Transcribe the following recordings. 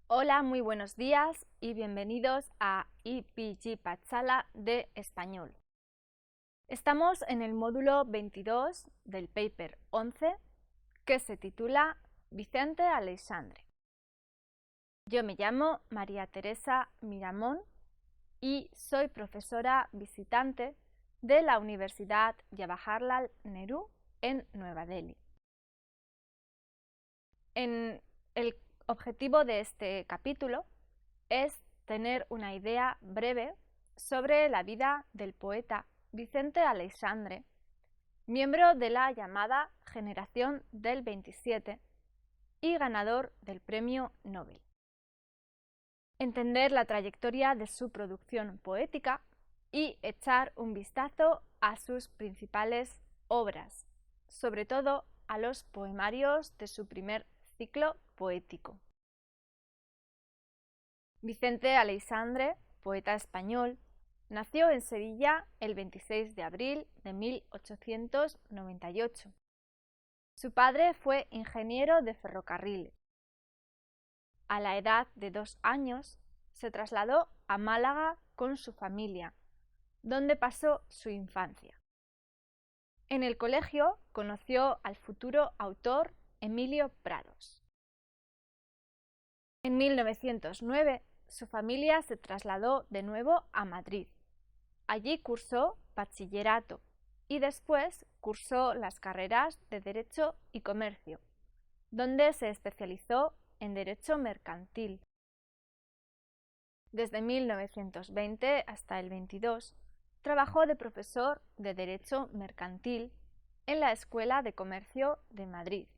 Hola, muy buenos días y bienvenidos a IPG Patsala de Español. Estamos en el módulo 22 del paper 11 que se titula Vicente Aleixandre. Yo me llamo María Teresa Miramón y soy profesora visitante de la Universidad Jawaharlal Nehru en Nueva Delhi. El objetivo de este capítulo es tener una idea breve sobre la vida del poeta Vicente Aleixandre, miembro de la llamada Generación del 27 y ganador del Premio Nobel. Entender la trayectoria de su producción poética y echar un vistazo a sus principales obras, sobre todo a los poemarios de su primer ciclo poético. Vicente Aleixandre, poeta español, nació en Sevilla el 26 de abril de 1898. Su padre fue ingeniero de ferrocarriles. A la edad de 2 años se trasladó a Málaga con su familia, donde pasó su infancia. En el colegio conoció al futuro autor Emilio Prados. En 1909 su familia se trasladó de nuevo a Madrid. Allí cursó bachillerato y después cursó las carreras de Derecho y Comercio, donde se especializó en Derecho Mercantil. Desde 1920 hasta el 22 trabajó de profesor de Derecho Mercantil en la Escuela de Comercio de Madrid.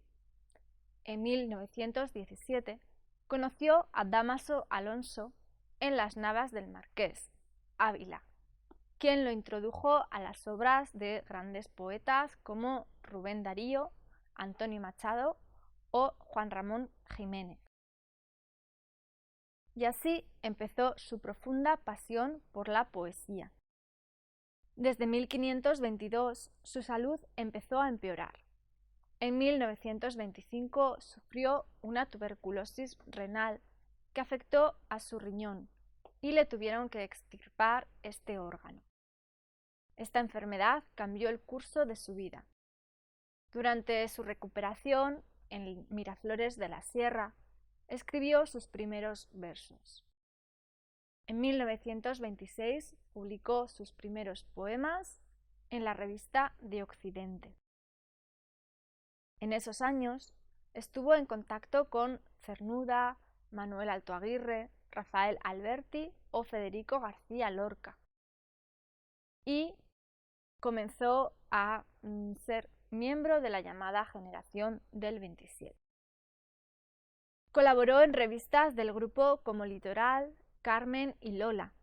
En 1917 conoció a Dámaso Alonso en las Navas del Marqués, Ávila, quien lo introdujo a las obras de grandes poetas como Rubén Darío, Antonio Machado o Juan Ramón Jiménez. Y así empezó su profunda pasión por la poesía. Desde 1522 su salud empezó a empeorar. En 1925 sufrió una tuberculosis renal que afectó a su riñón y le tuvieron que extirpar este órgano. Esta enfermedad cambió el curso de su vida. Durante su recuperación en Miraflores de la Sierra, escribió sus primeros versos. En 1926 publicó sus primeros poemas en la revista de Occidente. En esos años estuvo en contacto con Cernuda, Manuel Alto Aguirre, Rafael Alberti o Federico García Lorca y comenzó a ser miembro de la llamada Generación del 27. Colaboró en revistas del grupo como Litoral, Carmen y Lola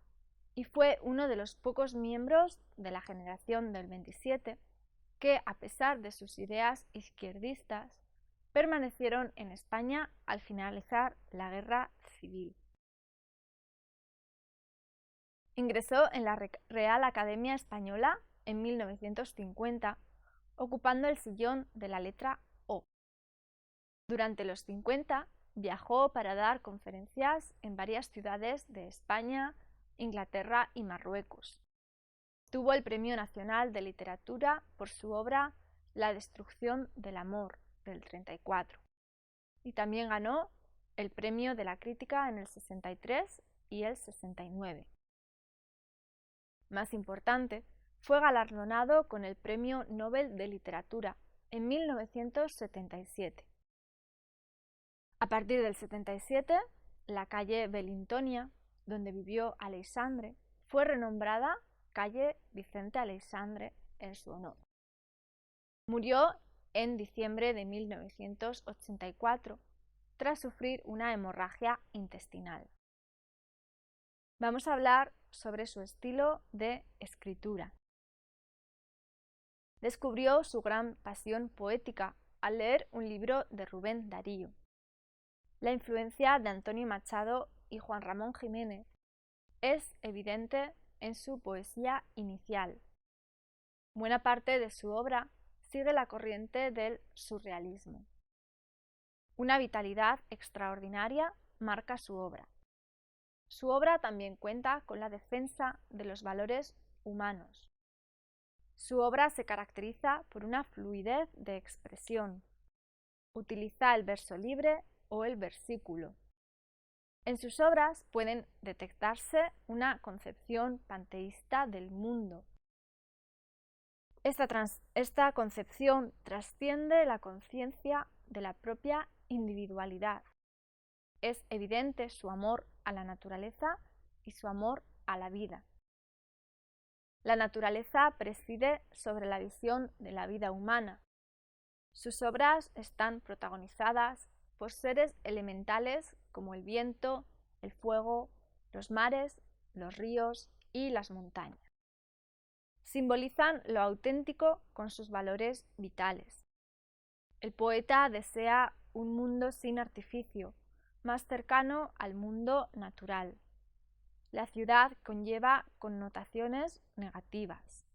y fue uno de los pocos miembros de la Generación del 27 que, a pesar de sus ideas izquierdistas, permanecieron en España al finalizar la Guerra Civil. Ingresó en la Real Academia Española en 1950, ocupando el sillón de la letra O. Durante los 50 viajó para dar conferencias en varias ciudades de España, Inglaterra y Marruecos. Tuvo el Premio Nacional de Literatura por su obra La destrucción del amor, del 34. Y también ganó el Premio de la Crítica en el 63 y el 69. Más importante, fue galardonado con el Premio Nobel de Literatura en 1977. A partir del 77, la calle Belintonia, donde vivió Aleixandre, fue renombrada calle Vicente Aleixandre en su honor. Murió en diciembre de 1984 tras sufrir una hemorragia intestinal. Vamos a hablar sobre su estilo de escritura. Descubrió su gran pasión poética al leer un libro de Rubén Darío. La influencia de Antonio Machado y Juan Ramón Jiménez es evidente en su poesía inicial. Buena parte de su obra sigue la corriente del surrealismo. Una vitalidad extraordinaria marca su obra. Su obra también cuenta con la defensa de los valores humanos. Su obra se caracteriza por una fluidez de expresión. Utiliza el verso libre o el versículo. En sus obras pueden detectarse una concepción panteísta del mundo. Esta concepción trasciende la conciencia de la propia individualidad. Es evidente su amor a la naturaleza y su amor a la vida. La naturaleza preside sobre la visión de la vida humana. Sus obras están protagonizadas por seres elementales como el viento, el fuego, los mares, los ríos y las montañas. Simbolizan lo auténtico con sus valores vitales. El poeta desea un mundo sin artificio, más cercano al mundo natural. La ciudad conlleva connotaciones negativas.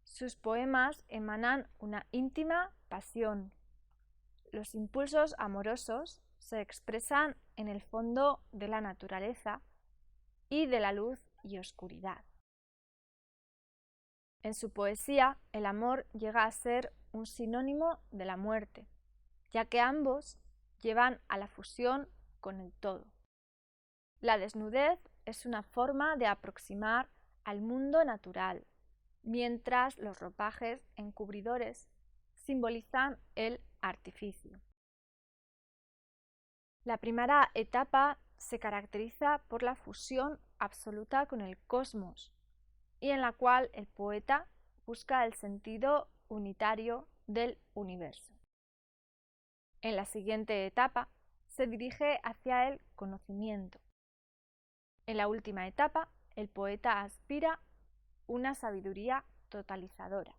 Sus poemas emanan una íntima pasión. Los impulsos amorosos se expresan en el fondo de la naturaleza y de la luz y oscuridad. En su poesía, el amor llega a ser un sinónimo de la muerte, ya que ambos llevan a la fusión con el todo. La desnudez es una forma de aproximar al mundo natural, mientras los ropajes encubridores simbolizan el artificio. La primera etapa se caracteriza por la fusión absoluta con el cosmos, y en la cual el poeta busca el sentido unitario del universo. En la siguiente etapa se dirige hacia el conocimiento. En la última etapa, el poeta aspira una sabiduría totalizadora.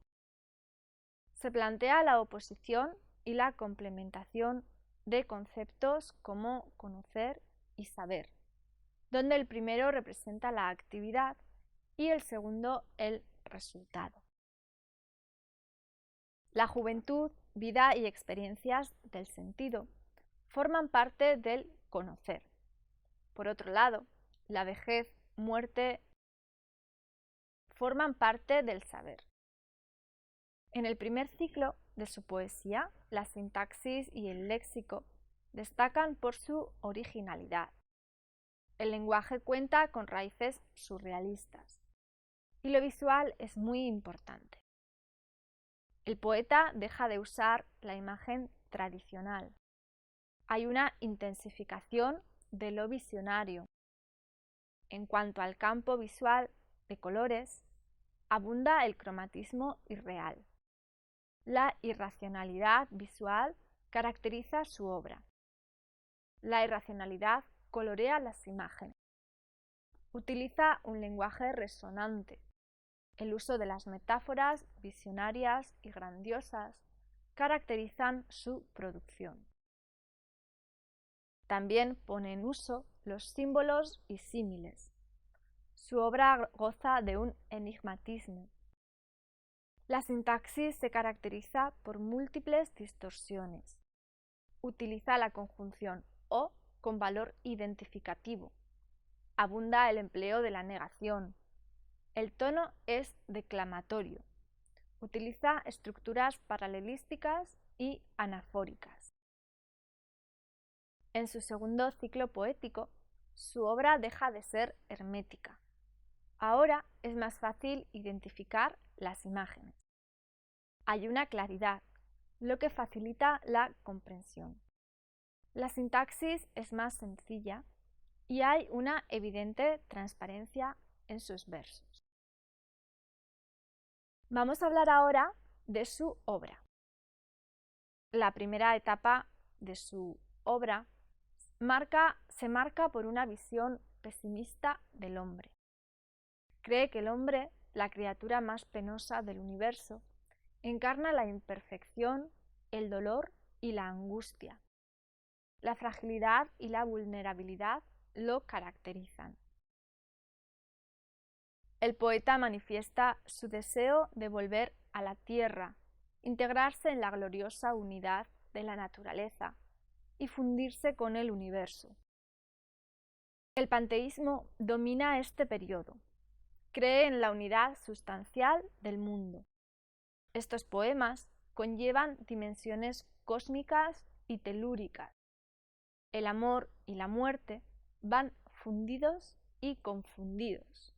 Se plantea la oposición y la complementación de conceptos como conocer y saber, donde el primero representa la actividad y el segundo el resultado. La juventud, vida y experiencias del sentido forman parte del conocer. Por otro lado, la vejez, muerte forman parte del saber. En el primer ciclo de su poesía, la sintaxis y el léxico destacan por su originalidad. El lenguaje cuenta con raíces surrealistas y lo visual es muy importante. El poeta deja de usar la imagen tradicional. Hay una intensificación de lo visionario. En cuanto al campo visual de colores, abunda el cromatismo irreal. La irracionalidad visual caracteriza su obra. La irracionalidad colorea las imágenes. Utiliza un lenguaje resonante. El uso de las metáforas visionarias y grandiosas caracterizan su producción. También pone en uso los símbolos y símiles. Su obra goza de un enigmatismo. La sintaxis se caracteriza por múltiples distorsiones. Utiliza la conjunción o con valor identificativo. Abunda el empleo de la negación. El tono es declamatorio. Utiliza estructuras paralelísticas y anafóricas. En su segundo ciclo poético, su obra deja de ser hermética. Ahora es más fácil identificar las imágenes. Hay una claridad, lo que facilita la comprensión. La sintaxis es más sencilla y hay una evidente transparencia en sus versos. Vamos a hablar ahora de su obra. La primera etapa de su obra se marca por una visión pesimista del hombre. Cree que el hombre, la criatura más penosa del universo, encarna la imperfección, el dolor y la angustia. La fragilidad y la vulnerabilidad lo caracterizan. El poeta manifiesta su deseo de volver a la tierra, integrarse en la gloriosa unidad de la naturaleza y fundirse con el universo. El panteísmo domina este periodo. Cree en la unidad sustancial del mundo. Estos poemas conllevan dimensiones cósmicas y telúricas. El amor y la muerte van fundidos y confundidos.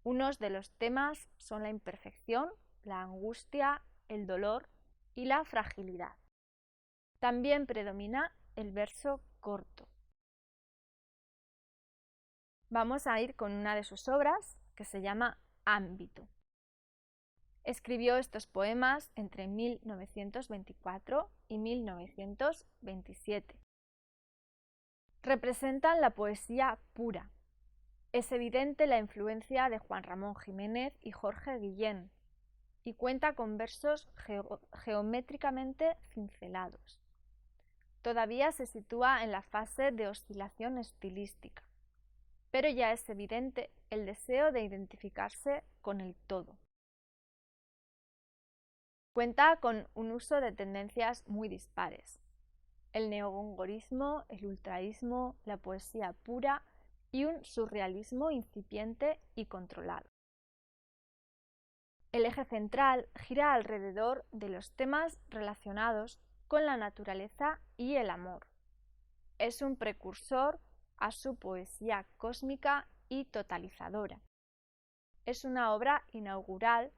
Unos de los temas son la imperfección, la angustia, el dolor y la fragilidad. También predomina el verso corto. Vamos a ir con una de sus obras que se llama Ámbito. Escribió estos poemas entre 1924 y 1927. Representan la poesía pura. Es evidente la influencia de Juan Ramón Jiménez y Jorge Guillén, y cuenta con versos geométricamente cincelados. Todavía se sitúa en la fase de oscilación estilística, pero ya es evidente el deseo de identificarse con el todo. Cuenta con un uso de tendencias muy dispares: el neogongorismo, el ultraísmo, la poesía pura y un surrealismo incipiente y controlado. El eje central gira alrededor de los temas relacionados con la naturaleza y el amor. Es un precursor a su poesía cósmica y totalizadora. Es una obra inaugural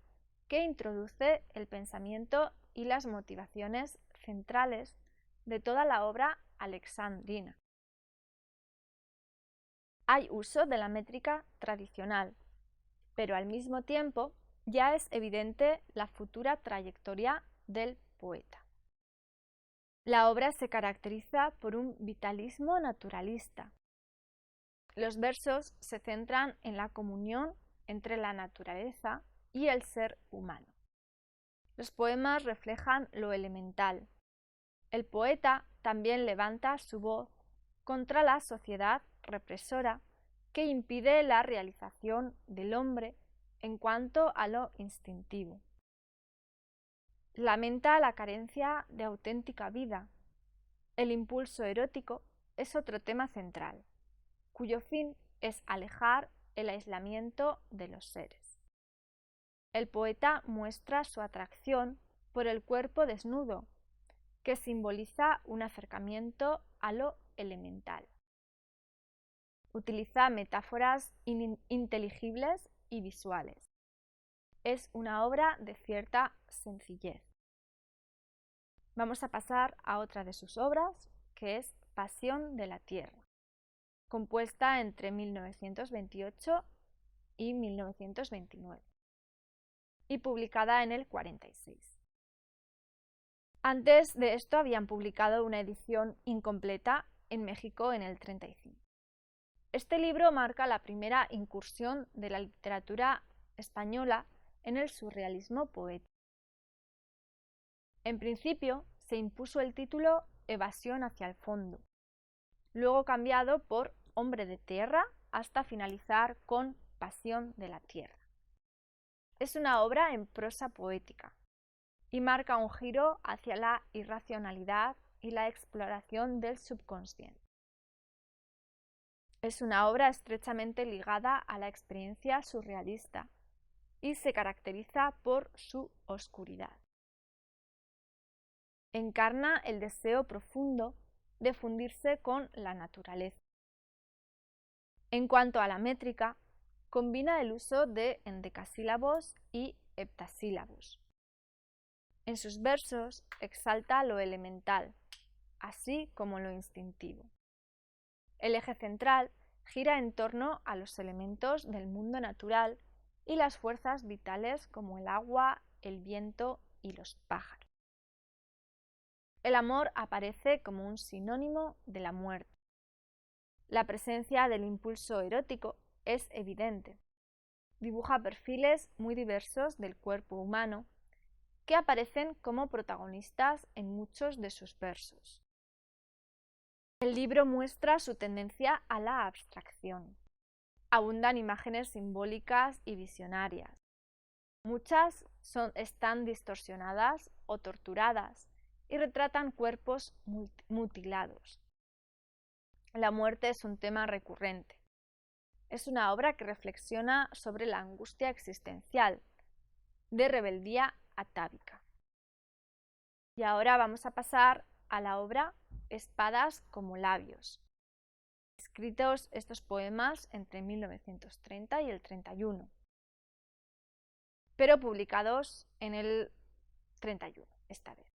que introduce el pensamiento y las motivaciones centrales de toda la obra alexandrina. Hay uso de la métrica tradicional, pero al mismo tiempo ya es evidente la futura trayectoria del poeta. La obra se caracteriza por un vitalismo naturalista. Los versos se centran en la comunión entre la naturaleza y el ser humano. Los poemas reflejan lo elemental. El poeta también levanta su voz contra la sociedad represora que impide la realización del hombre en cuanto a lo instintivo. Lamenta la carencia de auténtica vida. El impulso erótico es otro tema central, cuyo fin es alejar el aislamiento de los seres. El poeta muestra su atracción por el cuerpo desnudo, que simboliza un acercamiento a lo elemental. Utiliza metáforas inteligibles y visuales. Es una obra de cierta sencillez. Vamos a pasar a otra de sus obras, que es Pasión de la Tierra, compuesta entre 1928 y 1929 y publicada en el 46. Antes de esto habían publicado una edición incompleta en México en el 35. Este libro marca la primera incursión de la literatura española en el surrealismo poético. En principio se impuso el título Evasión hacia el fondo, luego cambiado por Hombre de Tierra hasta finalizar con Pasión de la Tierra. Es una obra en prosa poética y marca un giro hacia la irracionalidad y la exploración del subconsciente. Es una obra estrechamente ligada a la experiencia surrealista y se caracteriza por su oscuridad. Encarna el deseo profundo de fundirse con la naturaleza. En cuanto a la métrica, combina el uso de endecasílabos y heptasílabos. En sus versos exalta lo elemental, así como lo instintivo. El eje central gira en torno a los elementos del mundo natural y las fuerzas vitales como el agua, el viento y los pájaros. El amor aparece como un sinónimo de la muerte. La presencia del impulso erótico es evidente. Dibuja perfiles muy diversos del cuerpo humano que aparecen como protagonistas en muchos de sus versos. El libro muestra su tendencia a la abstracción. Abundan imágenes simbólicas y visionarias. Muchas están distorsionadas o torturadas y retratan cuerpos mutilados. La muerte es un tema recurrente. Es una obra que reflexiona sobre la angustia existencial, de rebeldía atávica. Y ahora vamos a pasar a la obra Espadas como labios. Escritos estos poemas entre 1930 y el 31, pero publicados en el 31 esta vez.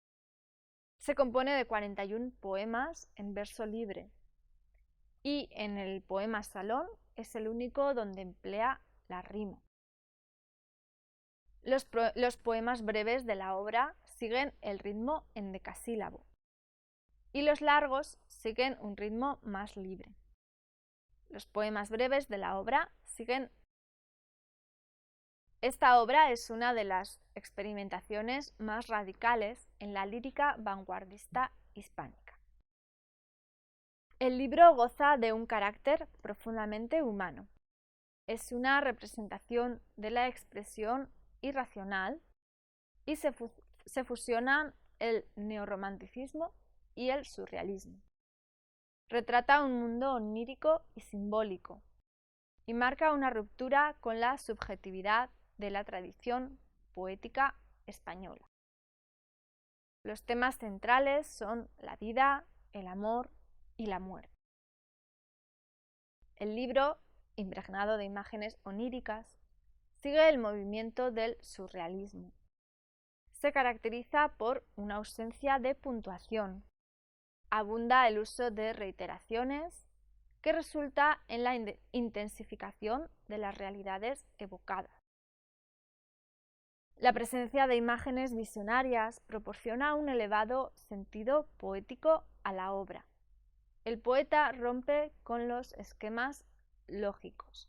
Se compone de 41 poemas en verso libre y en el poema Salón es el único donde emplea la rima. Los poemas breves de la obra siguen el ritmo endecasílabo y los largos siguen un ritmo más libre. Los poemas breves de la obra siguen. Esta obra es una de las experimentaciones más radicales en la lírica vanguardista hispánica. El libro goza de un carácter profundamente humano. Es una representación de la expresión irracional y se fusionan el neorromanticismo y el surrealismo. Retrata un mundo onírico y simbólico y marca una ruptura con la subjetividad de la tradición poética española. Los temas centrales son la vida, el amor y la muerte. El libro, impregnado de imágenes oníricas, sigue el movimiento del surrealismo. Se caracteriza por una ausencia de puntuación. Abunda el uso de reiteraciones que resulta en la intensificación de las realidades evocadas. La presencia de imágenes visionarias proporciona un elevado sentido poético a la obra. El poeta rompe con los esquemas lógicos.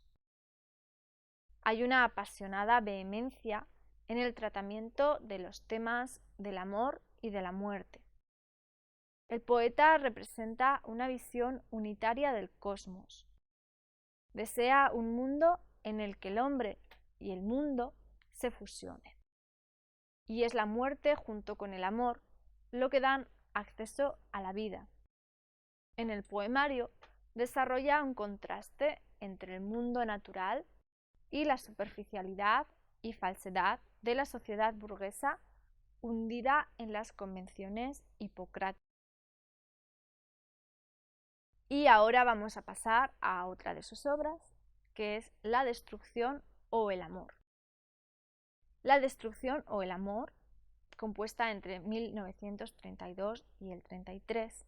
Hay una apasionada vehemencia en el tratamiento de los temas del amor y de la muerte. El poeta representa una visión unitaria del cosmos. Desea un mundo en el que el hombre y el mundo se fusionen. Y es la muerte junto con el amor lo que dan acceso a la vida. En el poemario desarrolla un contraste entre el mundo natural y la superficialidad y falsedad de la sociedad burguesa hundida en las convenciones hipocráticas. Y ahora vamos a pasar a otra de sus obras, que es La destrucción o el amor. La destrucción o el amor, compuesta entre 1932 y el 33,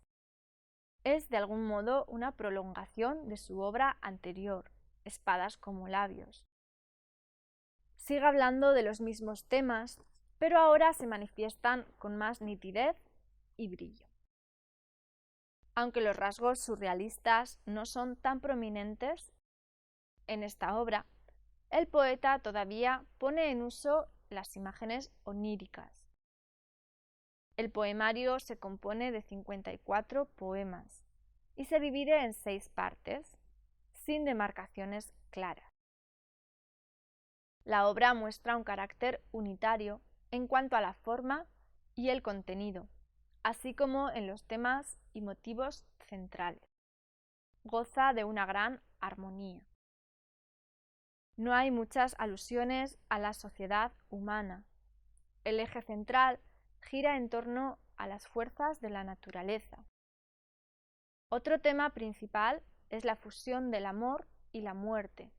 es de algún modo una prolongación de su obra anterior, Espadas como labios. Sigue hablando de los mismos temas, pero ahora se manifiestan con más nitidez y brillo. Aunque los rasgos surrealistas no son tan prominentes en esta obra, el poeta todavía pone en uso las imágenes oníricas. El poemario se compone de 54 poemas y se divide en 6 partes, sin demarcaciones claras. La obra muestra un carácter unitario en cuanto a la forma y el contenido, así como en los temas y motivos centrales. Goza de una gran armonía. No hay muchas alusiones a la sociedad humana. El eje central gira en torno a las fuerzas de la naturaleza. Otro tema principal es la fusión del amor y la muerte,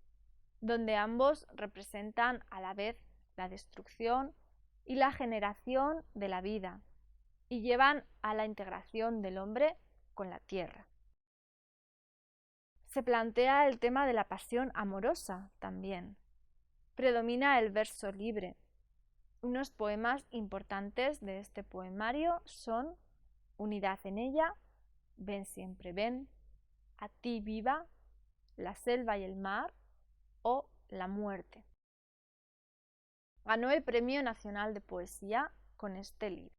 donde ambos representan a la vez la destrucción y la generación de la vida, y llevan a la integración del hombre con la tierra. Se plantea el tema de la pasión amorosa también. Predomina el verso libre. Unos poemas importantes de este poemario son Unidad en ella, Ven siempre ven, A ti viva, La selva y el mar o La muerte. Ganó el Premio Nacional de Poesía con este libro.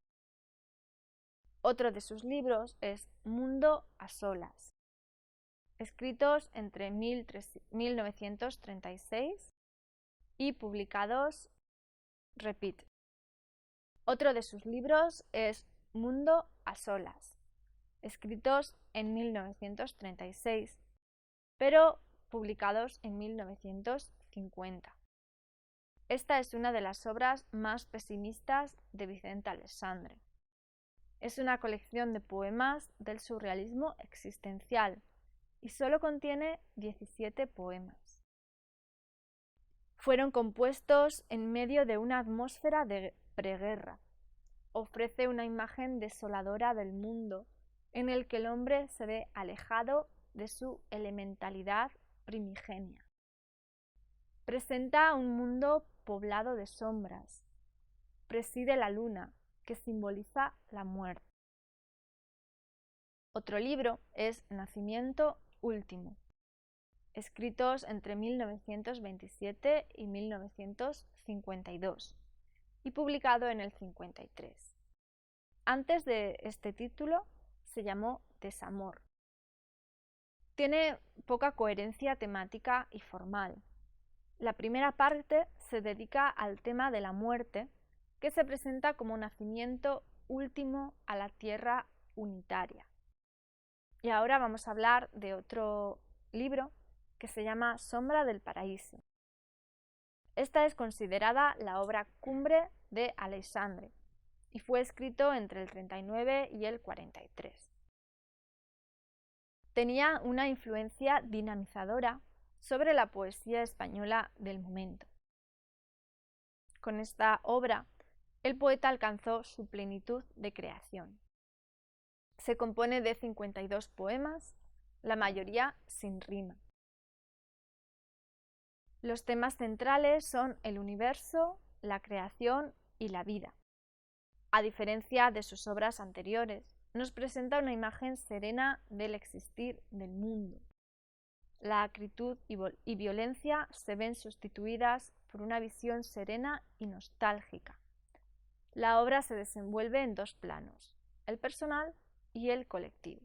Otro de sus libros es Mundo a solas, escritos entre 1936 y publicados, repite. Otro de sus libros es Mundo a solas, escritos en 1936, pero publicados en 1950. Esta es una de las obras más pesimistas de Vicente Aleixandre. Es una colección de poemas del surrealismo existencial y solo contiene 17 poemas. Fueron compuestos en medio de una atmósfera de preguerra. Ofrece una imagen desoladora del mundo en el que el hombre se ve alejado de su elementalidad primigenia. Presenta un mundo poblado de sombras. Preside la luna, que simboliza la muerte. Otro libro es Nacimiento Último, escritos entre 1927 y 1952 y publicado en el 53. Antes de este título se llamó Desamor. Tiene poca coherencia temática y formal. La primera parte se dedica al tema de la muerte, que se presenta como nacimiento último a la tierra unitaria. Y ahora vamos a hablar de otro libro que se llama Sombra del Paraíso. Esta es considerada la obra cumbre de Aleixandre y fue escrito entre el 39 y el 43. Tenía una influencia dinamizadora sobre la poesía española del momento. Con esta obra, el poeta alcanzó su plenitud de creación. Se compone de 52 poemas, la mayoría sin rima. Los temas centrales son el universo, la creación y la vida. A diferencia de sus obras anteriores, nos presenta una imagen serena del existir del mundo. La acritud y violencia se ven sustituidas por una visión serena y nostálgica. La obra se desenvuelve en dos planos, el personal y el colectivo.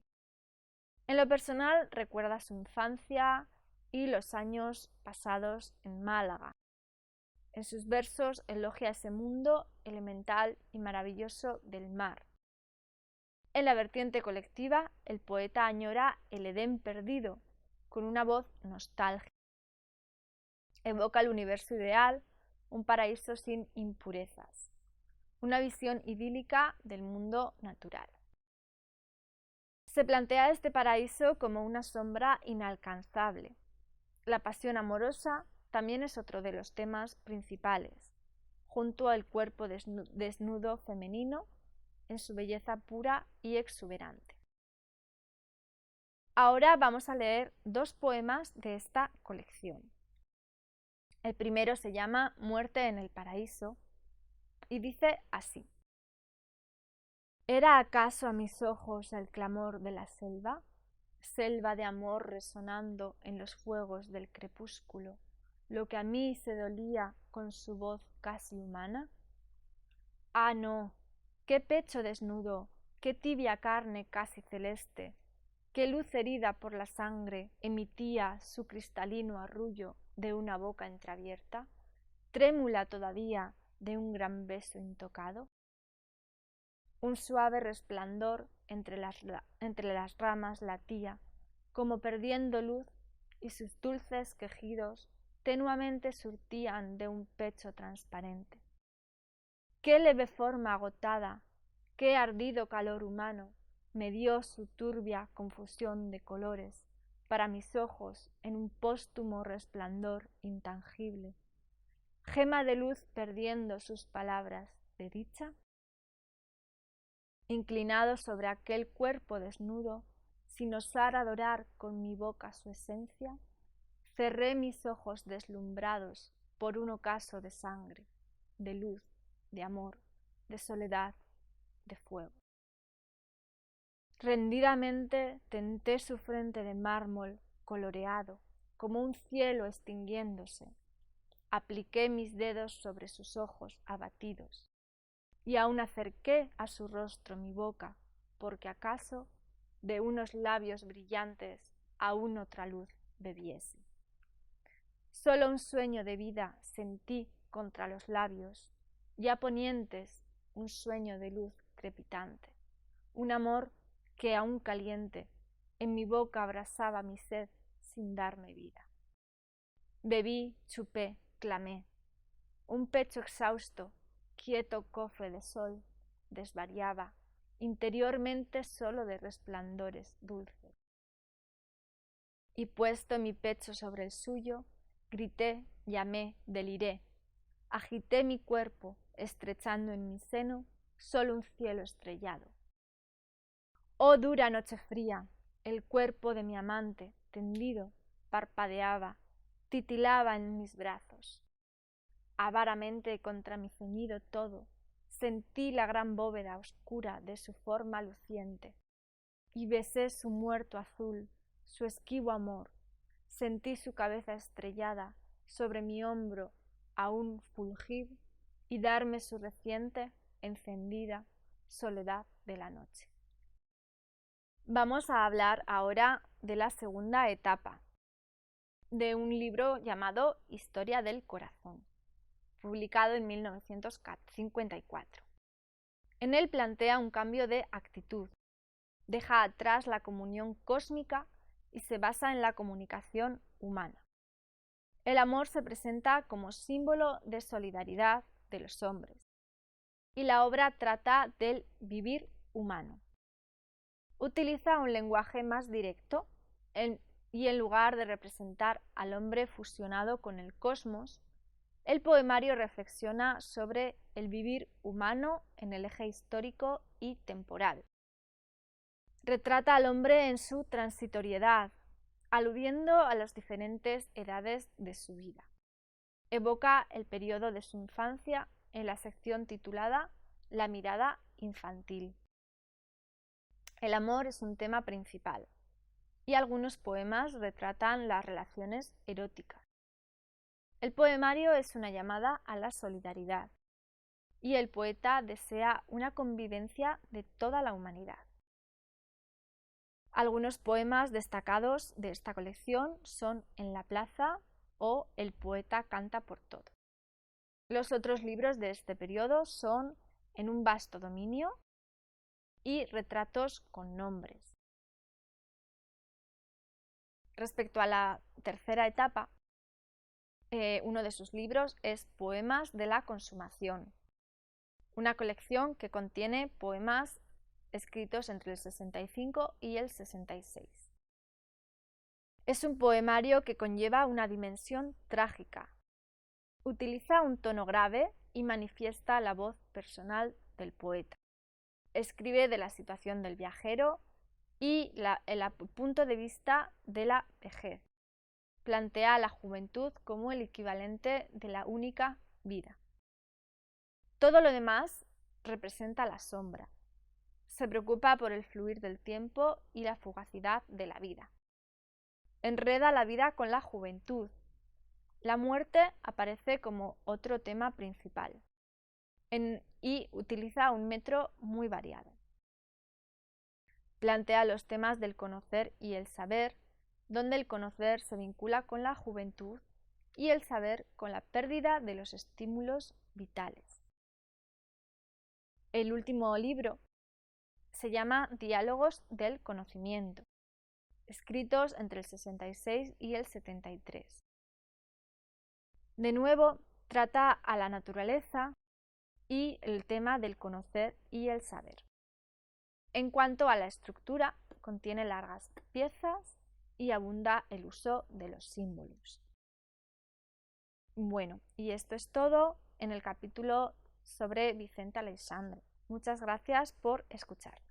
En lo personal recuerda su infancia y los años pasados en Málaga. En sus versos elogia ese mundo elemental y maravilloso del mar. En la vertiente colectiva, el poeta añora el Edén perdido, con una voz nostálgica. Evoca el universo ideal, un paraíso sin impurezas, una visión idílica del mundo natural. Se plantea este paraíso como una sombra inalcanzable. La pasión amorosa también es otro de los temas principales, junto al cuerpo desnudo femenino en su belleza pura y exuberante. Ahora vamos a leer dos poemas de esta colección. El primero se llama Muerte en el paraíso y dice así: ¿Era acaso a mis ojos el clamor de la selva, selva de amor resonando en los fuegos del crepúsculo, lo que a mí se dolía con su voz casi humana? Ah, no, qué pecho desnudo, qué tibia carne casi celeste, qué luz herida por la sangre emitía su cristalino arrullo de una boca entreabierta, trémula todavía de un gran beso intocado. Un suave resplandor entre las ramas latía, como perdiendo luz, y sus dulces quejidos tenuamente surtían de un pecho transparente. Qué leve forma agotada, qué ardido calor humano me dio su turbia confusión de colores para mis ojos en un póstumo resplandor intangible, gema de luz perdiendo sus palabras de dicha. Inclinado sobre aquel cuerpo desnudo, sin osar adorar con mi boca su esencia, cerré mis ojos deslumbrados por un ocaso de sangre, de luz, de amor, de soledad, de fuego. Rendidamente tenté su frente de mármol coloreado, como un cielo extinguiéndose. Apliqué mis dedos sobre sus ojos abatidos, y aún acerqué a su rostro mi boca, porque acaso de unos labios brillantes aún otra luz bebiese. Solo un sueño de vida sentí contra los labios, ya ponientes un sueño de luz crepitante. un amor que aún caliente en mi boca abrasaba mi sed sin darme vida. Bebí, chupé, clamé, un pecho exhausto, quieto cofre de sol, desvariaba, interiormente solo de resplandores dulces. Y puesto mi pecho sobre el suyo, grité, llamé, deliré, agité mi cuerpo, estrechando en mi seno solo un cielo estrellado. Oh dura noche fría, el cuerpo de mi amante, tendido, parpadeaba, titilaba en mis brazos. Avaramente contra mi ceñido todo, sentí la gran bóveda oscura de su forma luciente, y besé su muerto azul, su esquivo amor, sentí su cabeza estrellada sobre mi hombro aún fulgir y darme su reciente, encendida soledad de la noche. Vamos a hablar ahora de la segunda etapa, de un libro llamado Historia del Corazón, publicado en 1954. En él plantea un cambio de actitud, deja atrás la comunión cósmica y se basa en la comunicación humana. El amor se presenta como símbolo de solidaridad de los hombres, y la obra trata del vivir humano. Utiliza un lenguaje más directo y en lugar de representar al hombre fusionado con el cosmos, el poemario reflexiona sobre el vivir humano en el eje histórico y temporal. Retrata al hombre en su transitoriedad, aludiendo a las diferentes edades de su vida. Evoca el periodo de su infancia en la sección titulada La mirada infantil. El amor es un tema principal y algunos poemas retratan las relaciones eróticas. El poemario es una llamada a la solidaridad y el poeta desea una convivencia de toda la humanidad. Algunos poemas destacados de esta colección son En la plaza o El poeta canta por todo. Los otros libros de este periodo son En un vasto dominio y Retratos con nombres. Respecto a la tercera etapa, uno de sus libros es Poemas de la Consumación, una colección que contiene poemas escritos entre el 65 y el 66. Es un poemario que conlleva una dimensión trágica. Utiliza un tono grave y manifiesta la voz personal del poeta. Escribe de la situación del viajero y el punto de vista de la vejez. Plantea a la juventud como el equivalente de la única vida. Todo lo demás representa la sombra. Se preocupa por el fluir del tiempo y la fugacidad de la vida. Enreda la vida con la juventud. La muerte aparece como otro tema principal y utiliza un metro muy variado. Plantea los temas del conocer y el saber, donde el conocer se vincula con la juventud y el saber con la pérdida de los estímulos vitales. El último libro se llama Diálogos del Conocimiento, escritos entre el 66 y el 73. De nuevo, trata a la naturaleza y el tema del conocer y el saber. En cuanto a la estructura, contiene largas piezas y abunda el uso de los símbolos. Bueno, y esto es todo en el capítulo sobre Vicente Aleixandre. Muchas gracias por escuchar.